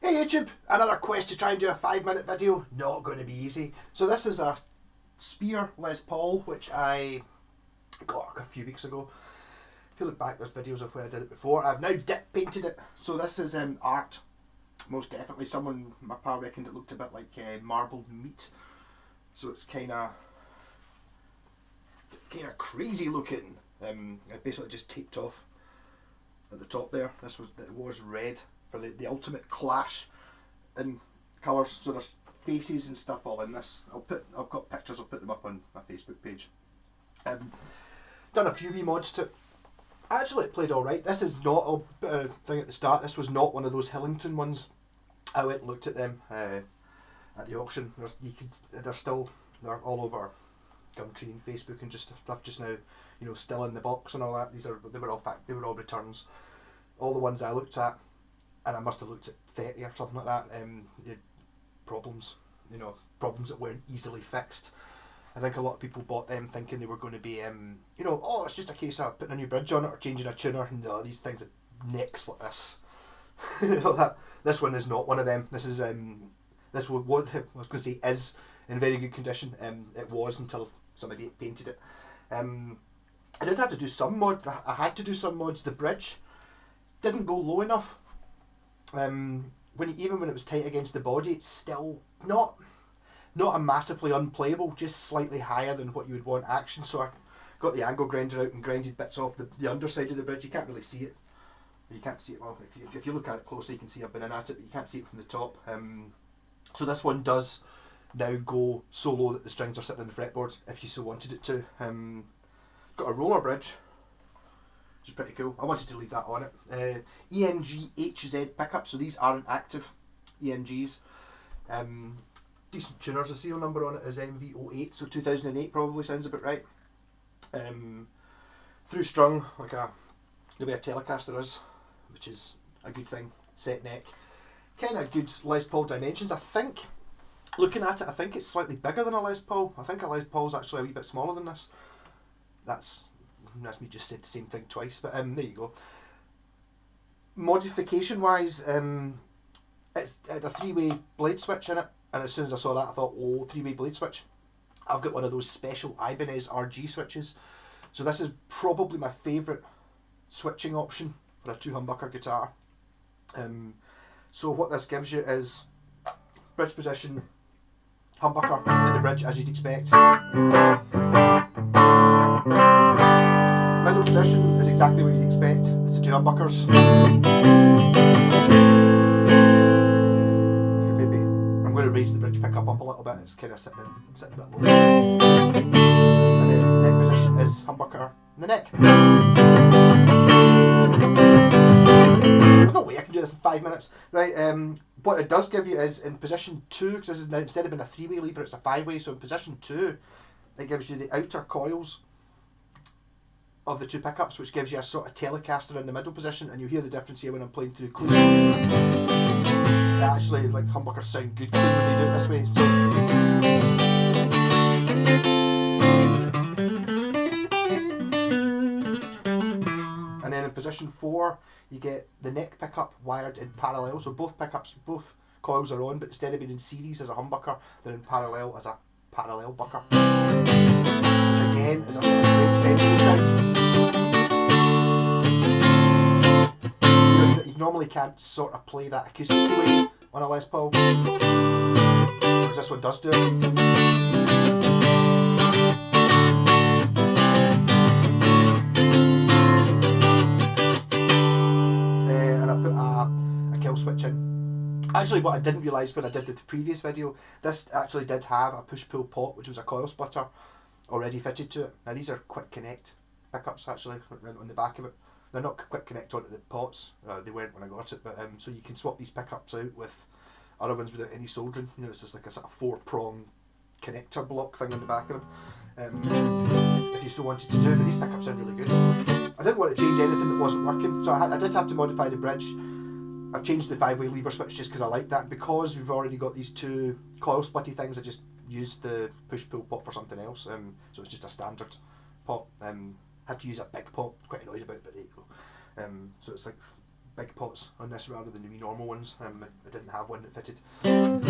Hey YouTube, another quest to try and do a 5-minute video. Not going to be easy. So this is a Spear Les Paul, which I got a few weeks ago. If you look back, there's videos of where I did it before. I've now dip painted it. So this is art, most definitely. My pal reckoned it looked a bit like marbled meat. So it's kind of crazy looking. I basically just taped off at the top there. It was red for the ultimate clash in colours. So there's faces and stuff all in this. I've got pictures. I'll put them up on my Facebook page. Done a few wee mods to it. Actually, it played all right. This is not a thing at the start. This was not one of those Hillington ones. I went and looked at them at the auction. They're all over Gumtree and Facebook and just stuff just now. You know, still in the box and all that. They were all returns. All the ones I looked at, and I must have looked at 30 or something like that. They had problems. You know, problems that weren't easily fixed. I think a lot of people bought them thinking they were going to be, oh, it's just a case of putting a new bridge on it or changing a tuner. No, these things have necks like this. This one is not one of them. This is what I was going to say is in very good condition. It was until somebody painted it. I did have to do some mod. I had to do some mods. The bridge didn't go low enough. Even when it was tight against the body, it's still not a massively unplayable, just slightly higher than what you would want action. So I got the angle grinder out and grinded bits off the underside of the bridge. You can't really see it. You can't see it well. If you look at it closely, you can see I've been in at it, but you can't see it from the top. So this one does now go so low that the strings are sitting on the fretboard if you so wanted it to. Got a roller bridge, which is pretty cool. I wanted to leave that on it. ENG-HZ pickup, so these aren't active ENGs. Decent tuners. The serial number on it is MV08, so 2008 probably sounds about right. Through strung, like the way a Telecaster is, which is a good thing. Set neck, kind of good Les Paul dimensions. I think, looking at it, I think it's slightly bigger than a Les Paul. I think a Les Paul's actually a wee bit smaller than this. That's me just said the same thing twice, but there you go. Modification wise, it had a 3-way blade switch in it. And as soon as I saw that, I thought, oh, 3-way blade switch. I've got one of those special Ibanez RG switches. So this is probably my favourite switching option for a 2-humbucker guitar. So what this gives you is bridge position, humbucker in the bridge as you'd expect. Middle position is exactly what you'd expect. It's the 2 humbuckers. I'm going to raise the bridge pickup up a little bit. It's kind of sitting a bit low. And then neck position is humbucker in the neck. There's no way I can do this in 5 minutes, right? What it does give you is in position 2, because this is now, instead of being a 3-way lever, it's a 5-way. So in position 2, it gives you the outer coils of the 2 pickups, which gives you a sort of Telecaster in the middle position, and you hear the difference here when I'm playing through clean. Actually, like, humbuckers sound good clean when you do it this way. So and then in position 4, you get the neck pickup wired in parallel. So both coils are on, but instead of being in series as a humbucker, they're in parallel as a parallel bucker, which again is a sort of great bending sound. You normally can't sort of play that acoustically way on a Les Paul, whereas this one does do it. And I put a kill switch in. Actually, what I didn't realise when I did the previous video, this actually did have a push-pull pot, which was a coil splitter already fitted to it. Now these are quick connect pickups actually on the back of it. They're not quick connect onto the pots. They weren't when I got it, but so you can swap these pickups out with other ones without any soldering. You know, it's just like a sort of 4-prong connector block thing on the back of them. If you still wanted to do it, but these pickups sound really good. I didn't want to change anything that wasn't working, so I did have to modify the bridge. I changed the 5-way lever switch just because I like that. Because we've already got these 2 coil splitty things, I just used the push-pull pot for something else. So it's just a standard pot. Had to use a big pot, quite annoyed about it, but there you go. So it's like big pots on this rather than the wee normal ones. I didn't have one that fitted. And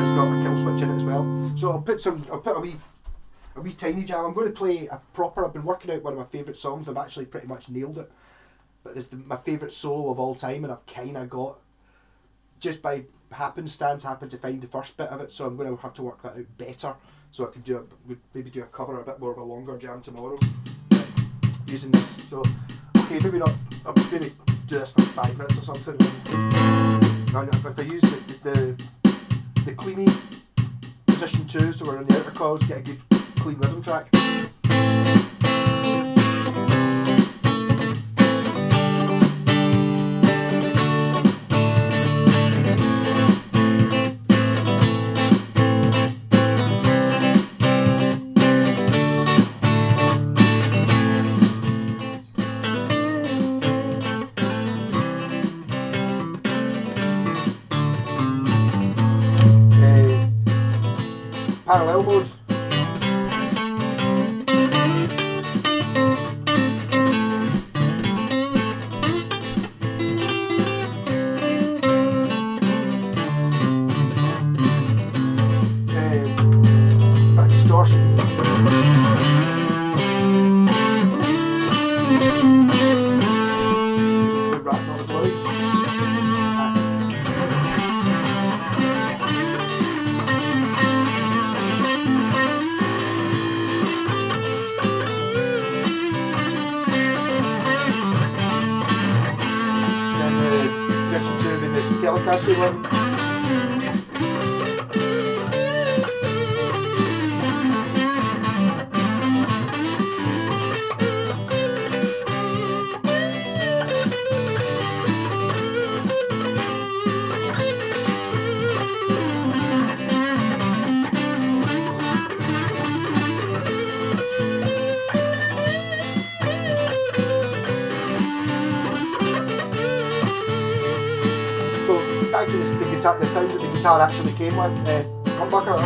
it's got a kill switch in it as well. So I'll put a wee tiny jam. I'm going to play a proper. I've been working out one of my favourite songs. I've actually pretty much nailed it. But it's my favourite solo of all time, and I've kind of got, just by happenstance, happened to find the first bit of it. So I'm going to have to work that out better. So I could maybe do a cover, a bit more of a longer jam tomorrow using this. So okay, maybe not. I'll maybe do this for 5 minutes or something. And if I use the cleany position 2, so we're in the outer coils, get a good clean rhythm track. Parallel mode. Back distortion. Just a good rap, not as loud. Telecasting one. Back to the guitar, the sounds that the guitar actually came with. Humbucker.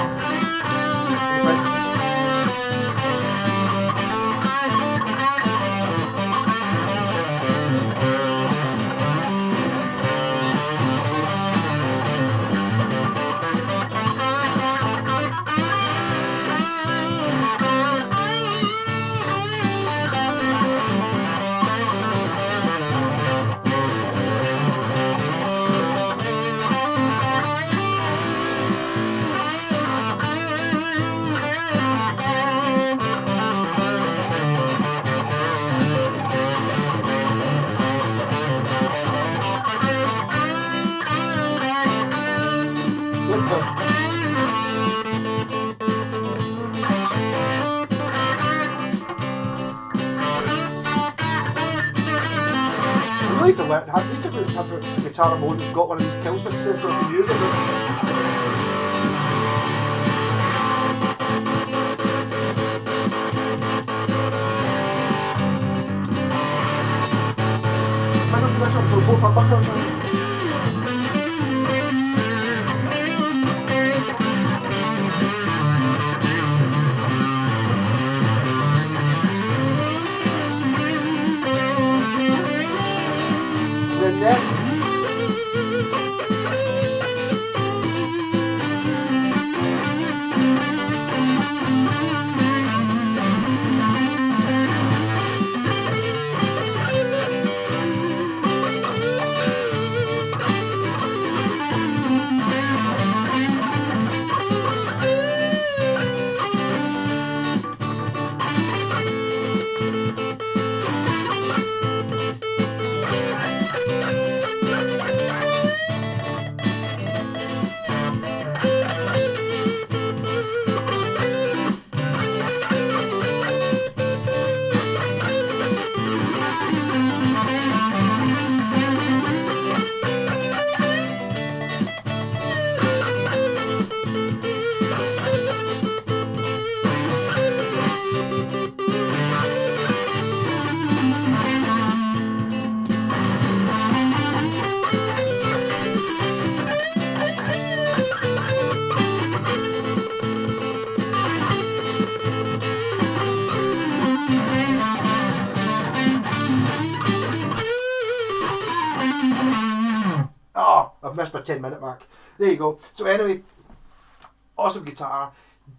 Need to learn. Need to have a guitar mode that's got one of these kill switches so I can use it. Middle position until both humbuckers are. I've missed my 10-minute mark. There you go. So anyway, awesome guitar.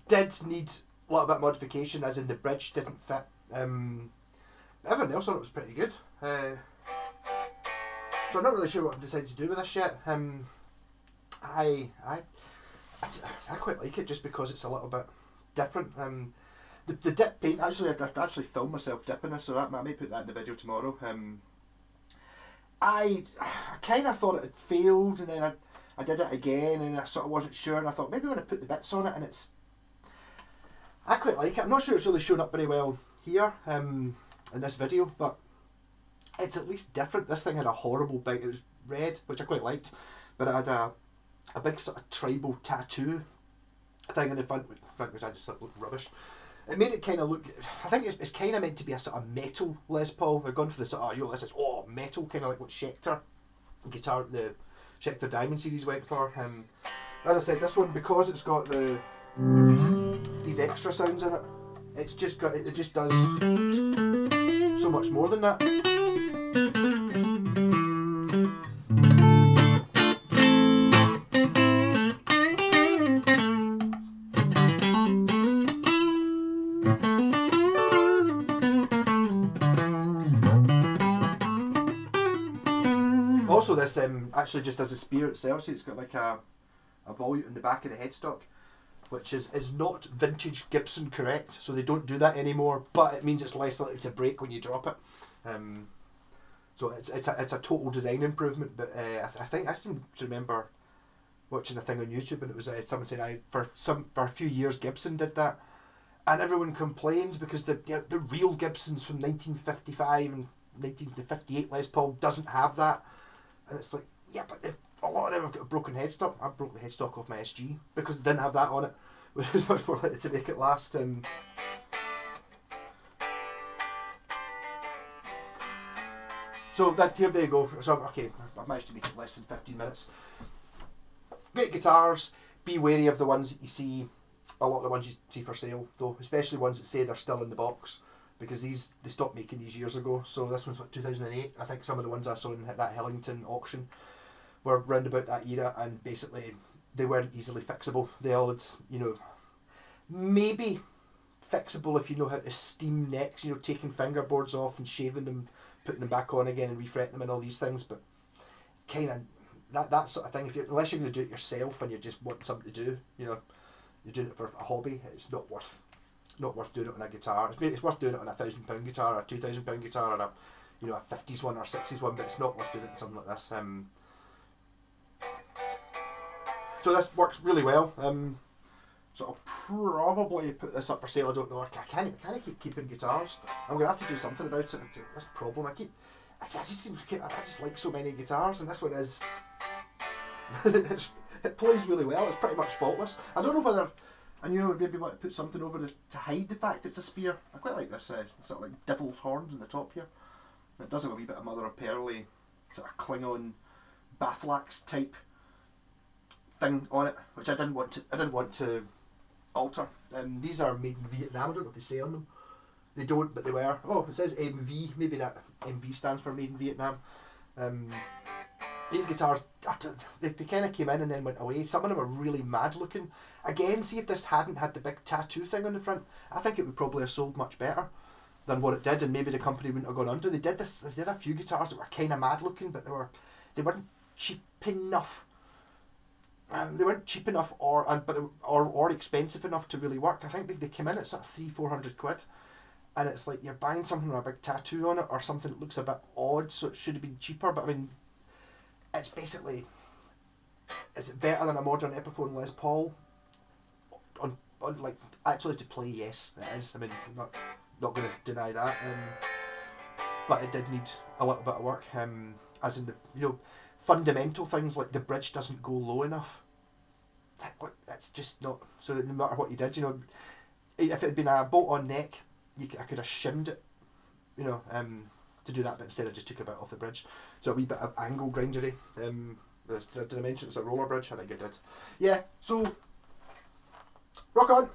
Did need a little bit of modification, as in the bridge didn't fit. Everything else on it was pretty good. So I'm not really sure what I decided to do with this yet. I quite like it just because it's a little bit different. The dip paint, actually, I actually filmed myself dipping this, so I may put that in the video tomorrow. I kind of thought it had failed, and then I did it again, and I sort of wasn't sure, and I thought maybe when I put the bits on it, and I quite like it. I'm not sure it's really shown up very well here in this video, but it's at least different. This thing had a horrible big, it was red, which I quite liked, but it had a big sort of tribal tattoo thing in the front, which I just thought looked rubbish. It made it kind of look, I think it's kind of meant to be a sort of metal Les Paul. I've gone for the sort of, this is metal, kind of like what Schecter guitar, the Schecter Diamond series went for. As I said, this one, because it's got these extra sounds in it, it just does so much more than that. Also, this actually just does the spear itself, so it's got like a volute in the back of the headstock, which is not vintage Gibson correct, so they don't do that anymore, but it means it's less likely to break when you drop it. So it's a total design improvement, but I think I seem to remember watching a thing on YouTube, and it was someone saying for a few years Gibson did that, and everyone complains because the real Gibsons from 1955 and 1958 Les Paul doesn't have that. And it's like, yeah, but a lot of them have got a broken headstock. I broke the headstock off my SG because it didn't have that on it, which was much more likely to make it last. So here they go. So okay, I've managed to make it less than 15 minutes. Great guitars. Be wary of the ones that you see. A lot of the ones you see for sale, though, especially ones that say they're still in the box, because they stopped making these years ago. So this one's what, 2008. I think some of the ones I saw in that Hillington auction were round about that era, and basically they weren't easily fixable. They all had, maybe fixable if you know how to steam necks, taking fingerboards off and shaving them, putting them back on again and refretting them and all these things, but kind of that sort of thing. Unless you're going to do it yourself and you just want something to do, you're doing it for a hobby, it's not worth doing it on a guitar. It's worth doing it on a £1,000 guitar or a £2,000 guitar or a 50s one or 60s one, but it's not worth doing it on something like this. So this works really well. So I'll probably put this up for sale. I don't know. I can't keep keeping guitars. I'm gonna have to do something about it. This problem. I just like so many guitars, and this one is. It plays really well. It's pretty much faultless. I don't know whether. And maybe want to put something over to hide the fact it's a spear. I quite like this sort of like devil's horns in the top here. It does have a wee bit of mother of pearly, sort of Klingon Bathlax type thing on it, which I didn't want to alter. These are made in Vietnam. I don't know if they say on them. They don't, but they were. Oh, it says MV. Maybe that MV stands for made in Vietnam. These guitars, they kind of came in and then went away. Some of them are really mad looking. Again, see if this hadn't had the big tattoo thing on the front, I think it would probably have sold much better than what it did, and maybe the company wouldn't have gone under. They did a few guitars that were kind of mad looking, but they weren't cheap enough. They weren't cheap enough or expensive enough to really work. I think they came in at sort of £300-400, and it's like you're buying something with a big tattoo on it or something that looks a bit odd, so it should have been cheaper. But I mean, it's basically, is it better than a modern Epiphone Les Paul? On like actually to play, yes, it is. I mean, I'm not going to deny that. But it did need a little bit of work. As in the fundamental things like the bridge doesn't go low enough. That's just not. So no matter what you did, if it had been a bolt-on neck, I could have shimmed it, to do that, but instead I just took a bit off the bridge. So a wee bit of angle grindery. Did I mention it's a roller bridge? I think I did. Yeah, so rock on!